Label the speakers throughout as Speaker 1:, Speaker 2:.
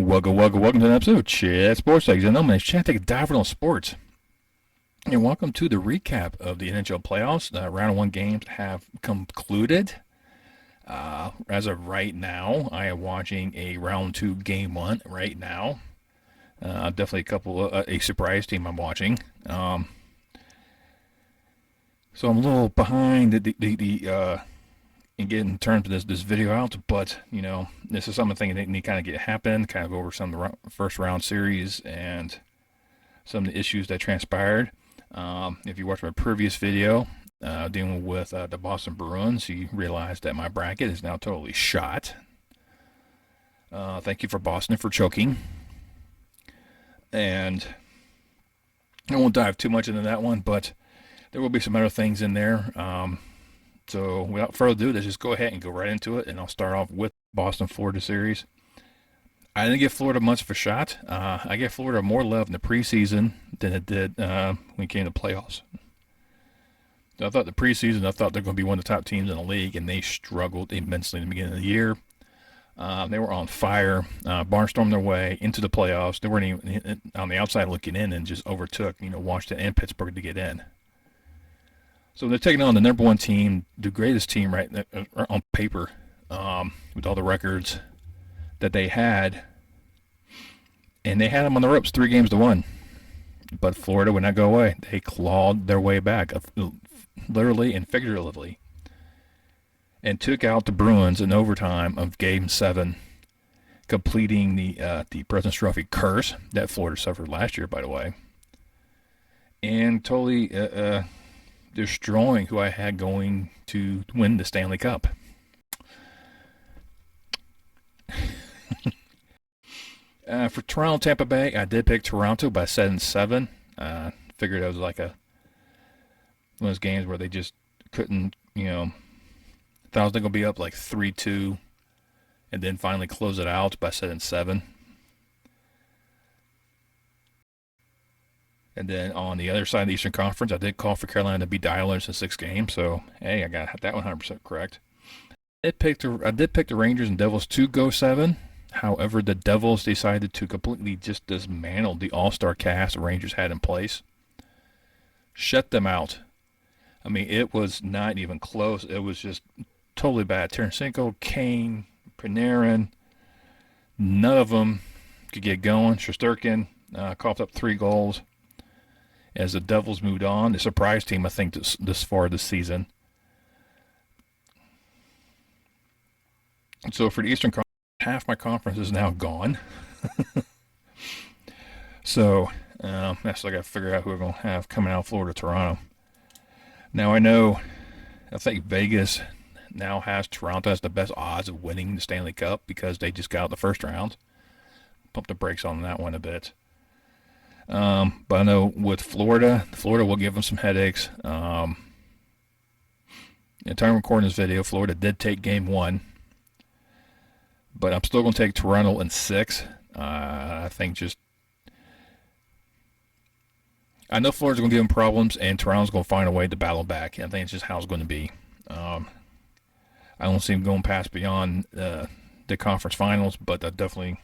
Speaker 1: Welcome to an episode of Chat Sports. Ladies and gentlemen, it's Chat take a dive on sports. And welcome to the recap of the NHL Playoffs. Round one games have concluded. As of right now, I am watching a round two game one right now. Definitely a surprise team I'm watching. So I'm a little behind in getting terms of this video out, but this is something that need to kind of get happen, kind of go over some of the first round series and some of the issues that transpired. If you watched my previous video dealing with the Boston Bruins, you realize that my bracket is now totally shot. Thank you for Boston for choking. And I won't dive too much into that one, but there will be some other things in there. So without further ado, let's just go ahead and go right into it. And I'll start off with Boston-Florida series. I didn't give Florida much of a shot. I gave Florida more love in the preseason than it did when it came to playoffs. So I thought the preseason, they're going to be one of the top teams in the league, and they struggled immensely in the beginning of the year. They were on fire, barnstormed their way into the playoffs. They weren't even on the outside looking in and just overtook, Washington and Pittsburgh to get in. So they're taking on the number one team, the greatest team right on paper, with all the records that they had. And they had them on the ropes 3-1. But Florida would not go away. They clawed their way back, literally and figuratively, and took out the Bruins in overtime of Game 7, completing the President's Trophy curse that Florida suffered last year, by the way, and totally destroying who I had going to win the Stanley Cup. For Toronto, Tampa Bay, I did pick Toronto by 7-7. Figured it was like one of those games where they just couldn't, thought they were going to be up like 3-2 and then finally close it out by 7-7. And then on the other side of the Eastern Conference, I did call for Carolina to beat the Islanders in 6 games. So, hey, I got that 100% correct. I did pick the Rangers and Devils to go 7. However, the Devils decided to completely just dismantle the all-star cast the Rangers had in place. Shut them out. I mean, it was not even close. It was just totally bad. Tarasenko, Kane, Panarin, none of them could get going. Shesterkin coughed up 3 goals. As the Devils moved on, the surprise team, I think, this far this season. So for the Eastern Conference, half my conference is now gone. So that's I got to figure out who we're going to have coming out of Florida, Toronto. Now I think Vegas now has Toronto has the best odds of winning the Stanley Cup because they just got out the first round. Pump the brakes on that one a bit. But I know with Florida will give them some headaches. At the time of recording this video, Florida did take Game 1. But I'm still going to take Toronto in 6. I know Florida's going to give them problems, and Toronto's going to find a way to battle back. I think it's just how it's going to be. I don't see them going past beyond the conference finals, but I definitely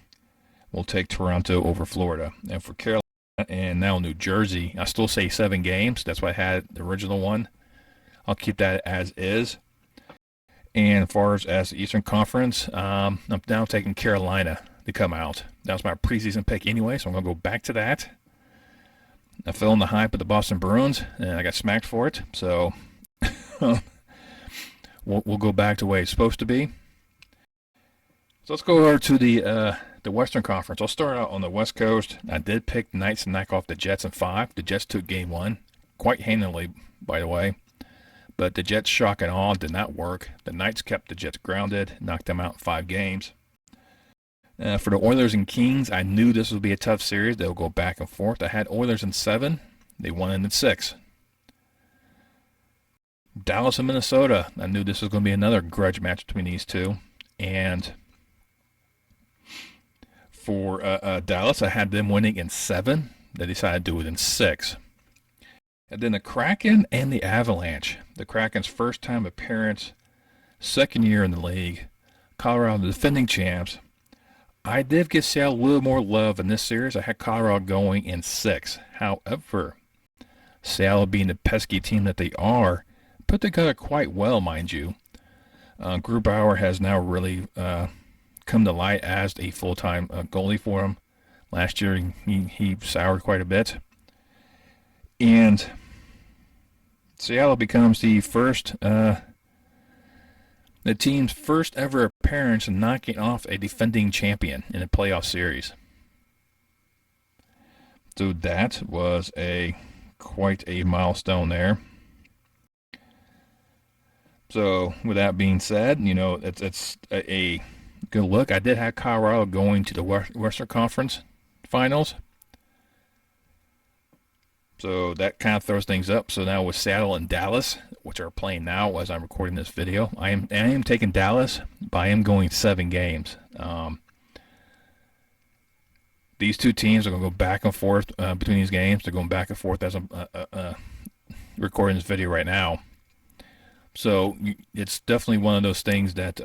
Speaker 1: will take Toronto over Florida. And for Carolina and now New Jersey, I still say 7 games. That's what I had the original one. I'll keep that as is. And as far as the Eastern Conference, I'm now taking Carolina to come out. That was my preseason pick anyway, so I'm going to go back to that. I fell in the hype of the Boston Bruins, and I got smacked for it. So we'll go back to the way it's supposed to be. So let's go over to the Western Conference. I'll start out on the West Coast. I did pick the Knights to knock off the Jets in 5. The Jets took Game 1 quite handily, by the way. But the Jets' shock and awe did not work. The Knights kept the Jets grounded, knocked them out in 5 games. For the Oilers and Kings, I knew this would be a tough series. They'll go back and forth. I had Oilers in 7. They won in 6. Dallas and Minnesota, I knew this was going to be another grudge match between these two. And for Dallas, I had them winning in 7. They decided to do it in 6. And then the Kraken and the Avalanche. The Kraken's first time appearance, second year in the league. Colorado, the defending champs. I did give Seattle a little more love in this series. I had Colorado going in 6. However, Seattle, being the pesky team that they are, put together quite well, mind you. Grubauer has now really come to light as a full-time goalie for him. Last year, he soured quite a bit. And Seattle becomes the team's first ever appearance knocking off a defending champion in a playoff series. So that was quite a milestone there. So with that being said, it's a good look. I did have Colorado going to the Western Conference Finals. So that kind of throws things up. So now with Seattle and Dallas, which are playing now as I'm recording this video, I am taking Dallas, but I am going 7 games. These two teams are going to go back and forth between these games. They're going back and forth as I'm recording this video right now. So it's definitely one of those things that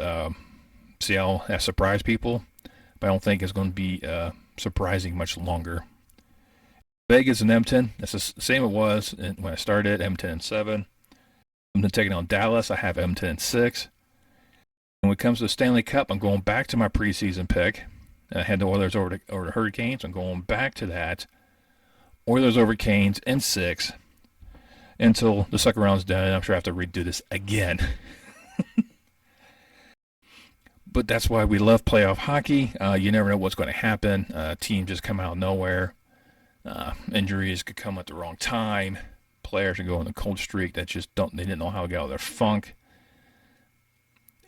Speaker 1: Seattle has surprised people, but I don't think it's going to be surprising much longer. Vegas and Edmonton, that's the same it was when I started, Edmonton in 7. I'm taking on Dallas. I have Edmonton in 6. And when it comes to the Stanley Cup, I'm going back to my preseason pick. I had the Oilers over the Hurricanes. I'm going back to that. Oilers over Canes in 6 until the second round's done. I'm sure I have to redo this again. But that's why we love playoff hockey. You never know what's going to happen. Teams just come out of nowhere. Injuries could come at the wrong time. Players can go on a cold streak that they didn't know how to get out of their funk.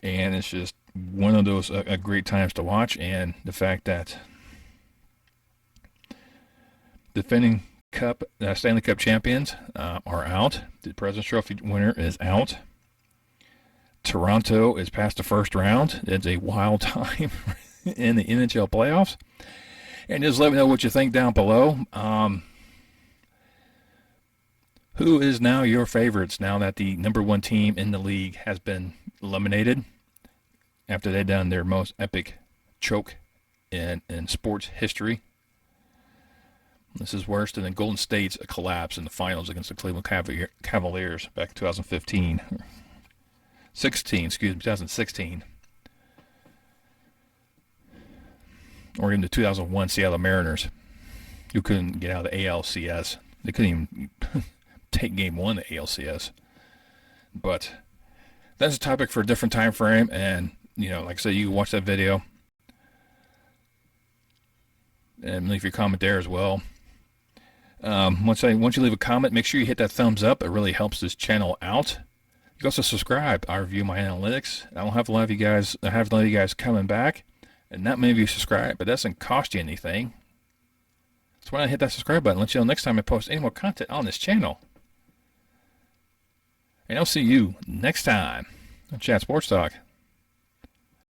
Speaker 1: And it's just one of those great times to watch. And the fact that defending Stanley Cup champions are out. The President's Trophy winner is out. Toronto is past the first round. It's a wild time in the NHL playoffs. And just let me know what you think down below. Who is now your favorites now that the number 1 team in the league has been eliminated after they've done their most epic choke in sports history? This is worse than the Golden State's collapse in the finals against the Cleveland Cavaliers back in 2016. Or even the 2001 Seattle Mariners, who couldn't get out of the ALCS. They couldn't even take Game 1 of the ALCS. But that's a topic for a different time frame. And, like I said, you can watch that video. And leave your comment there as well. Once you leave a comment, make sure you hit that thumbs up. It really helps this channel out. You can also subscribe. I review my analytics. I don't have a lot of you guys. I have a lot of you guys coming back. And not many of you subscribe, but that doesn't cost you anything. That's why I hit that subscribe button. Let you know next time I post any more content on this channel. And I'll see you next time on Chat Sports Talk.